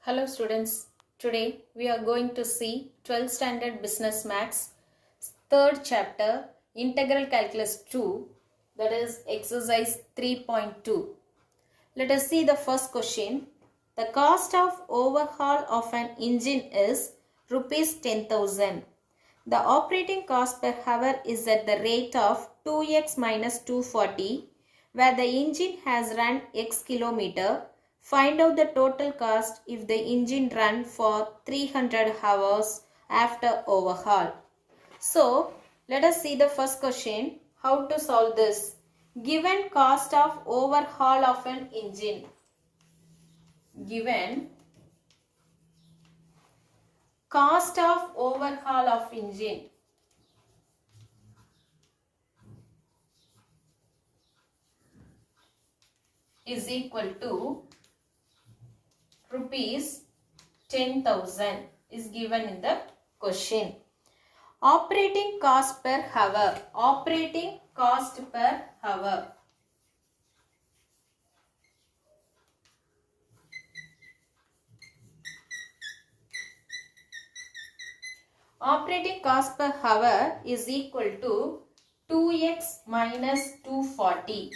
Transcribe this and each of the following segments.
Hello students, today we are going to see 12th standard business maths 3rd chapter integral calculus 2, that is exercise 3.2. Let us see the first question. The cost of overhaul of an engine is rupees 10,000. The operating cost per hour is at the rate of 2x minus 240 where the engine has run x kilometer. Find out the total cost if the engine run for 300 hours after overhaul. So, let us see the first question. How to solve this? Given cost of overhaul of an engine. Given cost of overhaul of engine is equal to rupees 10,000 is given in the question. Operating cost per hour. Operating cost per hour. Operating cost per hour is equal to 2x minus 240.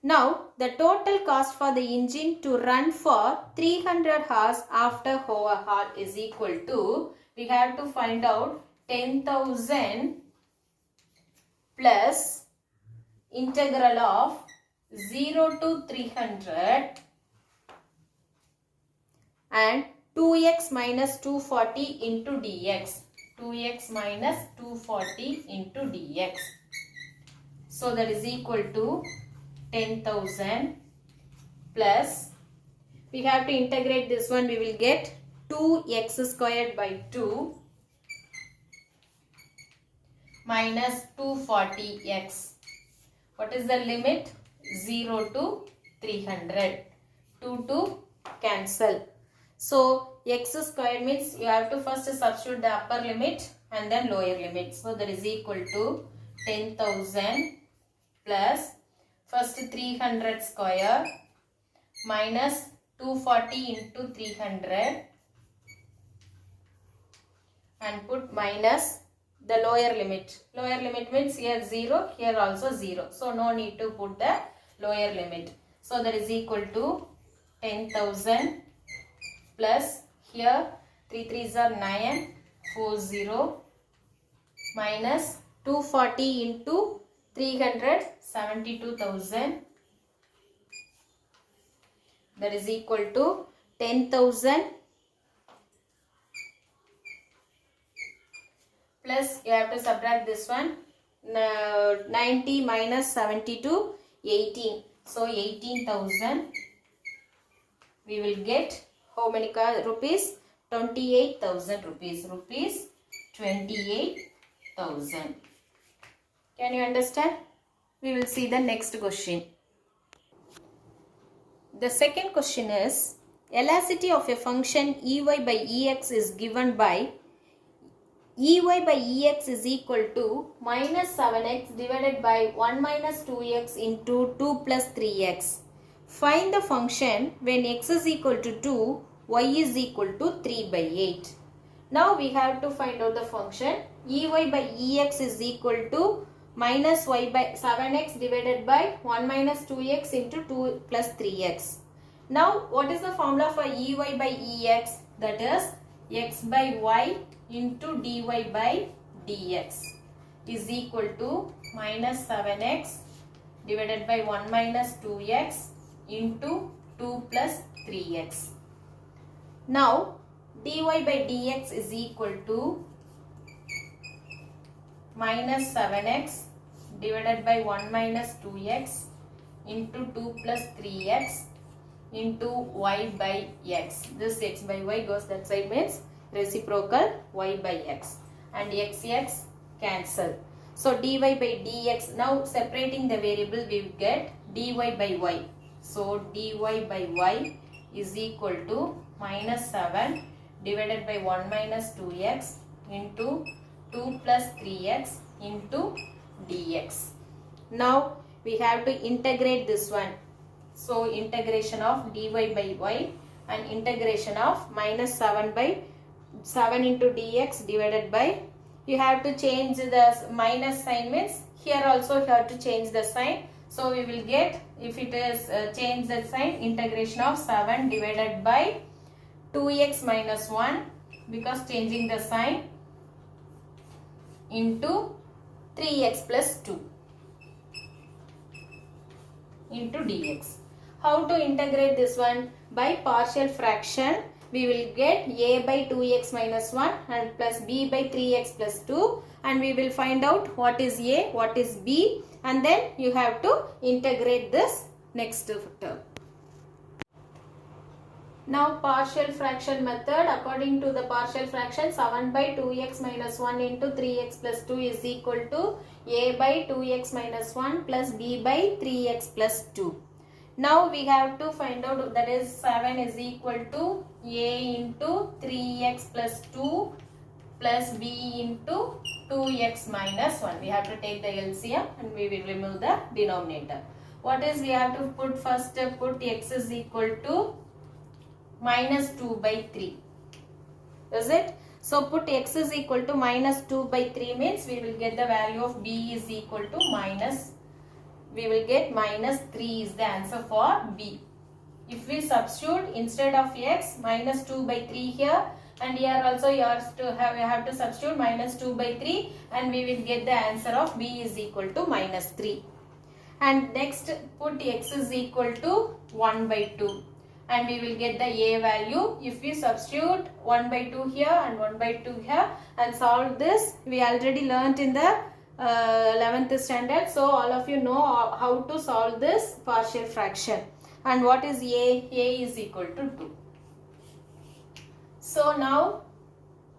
Now, the total cost for the engine to run for 300 hours after overhaul is equal to, we have to find out 10,000 plus integral of 0 to 300 and 2x minus 240 into dx. 2x minus 240 into dx. So, that is equal to 10,000 plus, we have to integrate this one, we will get 2x squared by 2 minus 240x. What is the limit? 0 to 300. 2 to cancel. So, x squared means you have to first substitute the upper limit and then lower limit. So, that is equal to 10,000 plus first 300 square minus 240 into 300 and put minus the lower limit. Lower limit means here 0, here also 0. So, no need to put the lower limit. So, that is equal to 10,000 plus here 3 3s are 9, 40 minus 240 into 300, 72,000, that is equal to 10,000 plus you have to subtract this one, 90 minus 72, 18. So, 18,000 we will get how many rupees? 28,000 rupees. Rupees 28,000. Can you understand? We will see the next question. The second question is, elasticity of a function ey by ex is given by ey by ex is equal to minus 7x divided by 1 minus 2x into 2 plus 3x. Find the function when x is equal to 2, y is equal to 3 by 8. Now we have to find out the function ey by ex is equal to minus y by 7x divided by 1 minus 2x into 2 plus 3x. Now, what is the formula for ey by ex? That is x by y into dy by dx is equal to minus 7x divided by 1 minus 2x into 2 plus 3x. Now, dy by dx is equal to minus 7x divided by 1 minus 2x into 2 plus 3x into y by x. This x by y goes that side means reciprocal y by x and x cancel. So, dy by dx, now separating the variable we get dy by y. So, dy by y is equal to minus 7 divided by 1 minus 2x into 2 plus 3x into dx. Now, we have to integrate this one. So, integration of dy by y and integration of minus 7 by 7 into dx divided by, you have to change the minus sign, means here also you have to change the sign. So we will get, if it is change the sign, integration of 7 divided by 2x minus 1, because changing the sign, into 3x plus 2 into dx. How to integrate this one? By partial fraction, we will get a by 2x minus 1 and plus b by 3x plus 2, and we will find out what is a, what is b, and then you have to integrate this next term. Now partial fraction method, according to the partial fraction, 7 by 2x minus 1 into 3x plus 2 is equal to a by 2x minus 1 plus b by 3x plus 2. Now we have to find out, that is 7 is equal to a into 3x plus 2 plus b into 2x minus 1. We have to take the LCM and we will remove the denominator. What is we have to put first? Put x is equal to minus 2 by 3. Is it? So put x is equal to minus 2 by 3 means we will get the value of b is equal to minus, we will get minus 3 is the answer for b. If we substitute instead of x, minus 2 by 3 here, and here also you have to substitute minus 2 by 3, and we will get the answer of b is equal to minus 3. And next put x is equal to 1 by 2. And we will get the a value. If we substitute 1 by 2 here and 1 by 2 here and solve this, we already learnt in the 11th standard. So all of you know how to solve this partial fraction. And what is a? A is equal to 2. So now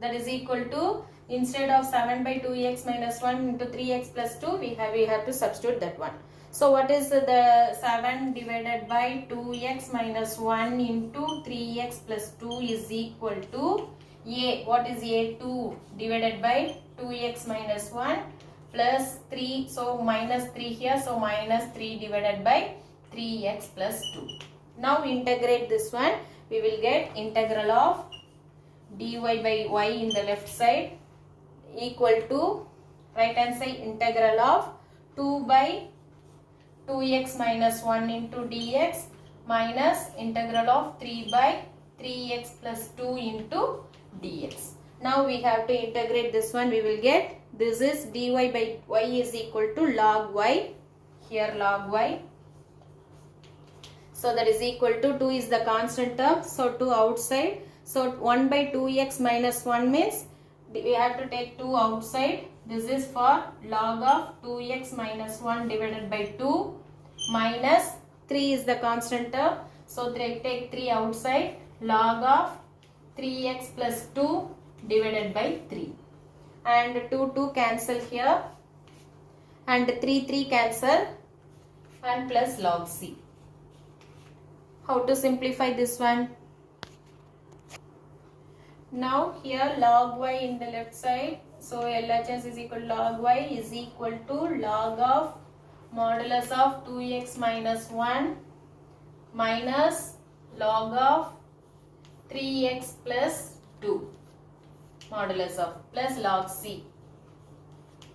that is equal to, instead of 7 by 2x minus 1 into 3x plus 2, we have to substitute that one. So what is the 7 divided by 2x minus 1 into 3x plus 2 is equal to a. What is a? 2 divided by 2x minus 1 plus 3. So minus 3 here. So minus 3 divided by 3x plus 2. Now integrate this one. We will get integral of dy by y in the left side equal to right hand side integral of 2 by 2x minus 1 into dx minus integral of 3 by 3x plus 2 into dx. Now we have to integrate this one. We will get, this is dy by y is equal to log y. Here log y. So that is equal to 2 is the constant term. So 2 outside. So 1 by 2x minus 1 means we have to take 2 outside. This is for log of 2x minus 1 divided by 2 minus 3 is the constant term. So take 3 outside. Log of 3x plus 2 divided by 3. And 2 cancel here. And 3 cancel. And plus log c. How to simplify this one? Now here log y in the left side. So LHS is equal to log y is equal to log of modulus of 2x minus 1 minus log of 3x plus 2 modulus of plus log c.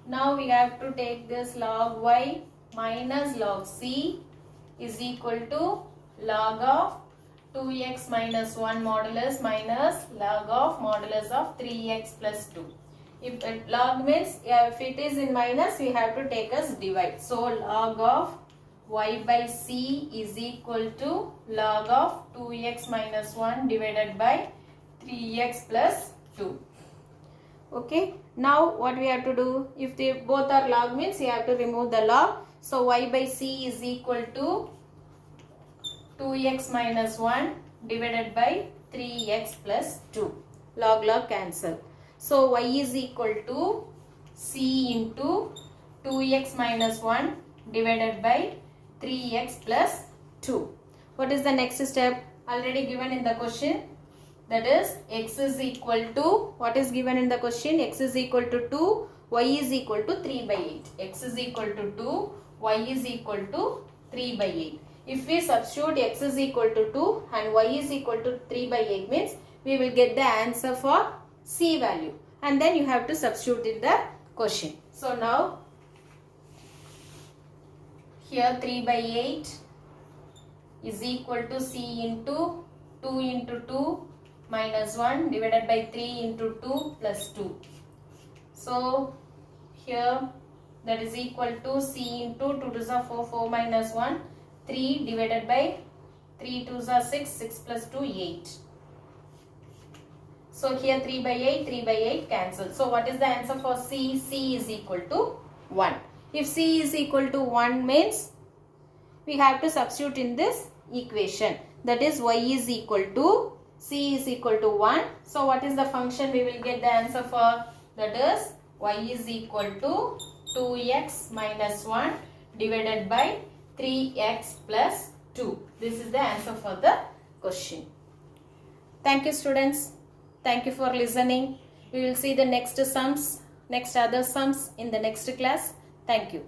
Now we have to take this log y minus log c is equal to log of 2x minus 1 modulus minus log of modulus of 3x plus 2. If log means, if it is in minus, we have to take as divide. So log of y by c is equal to log of 2x minus 1 divided by 3x plus 2. Okay. Now what we have to do? If they both are log means, we have to remove the log. So y by c is equal to 2x minus 1 divided by 3x plus 2. Log cancel. So y is equal to c into 2x minus 1 divided by 3x plus 2. What is the next step? Already given in the question. That is x is equal to, what is given in the question? X is equal to 2, y is equal to 3 by 8. X is equal to 2, y is equal to 3 by 8. If we substitute x is equal to 2 and y is equal to 3 by 8 means we will get the answer for C value. And then you have to substitute in the question. So now here 3 by 8 is equal to C into 2 into 2 minus 1 divided by 3 into 2 plus 2. So here that is equal to C into 2 2s are 4, 4 minus 1, 3 divided by 3 2s are 6, 6 plus 2, 8. So here 3 by 8, 3 by 8 cancel. So what is the answer for C? C is equal to 1. If C is equal to 1 means we have to substitute in this equation. That is y is equal to C is equal to 1. So what is the function we will get the answer for? That is y is equal to 2x minus 1 divided by 3x plus 2. This is the answer for the question. Thank you students. Thank you for listening. We will see the next other sums in the next class. Thank you.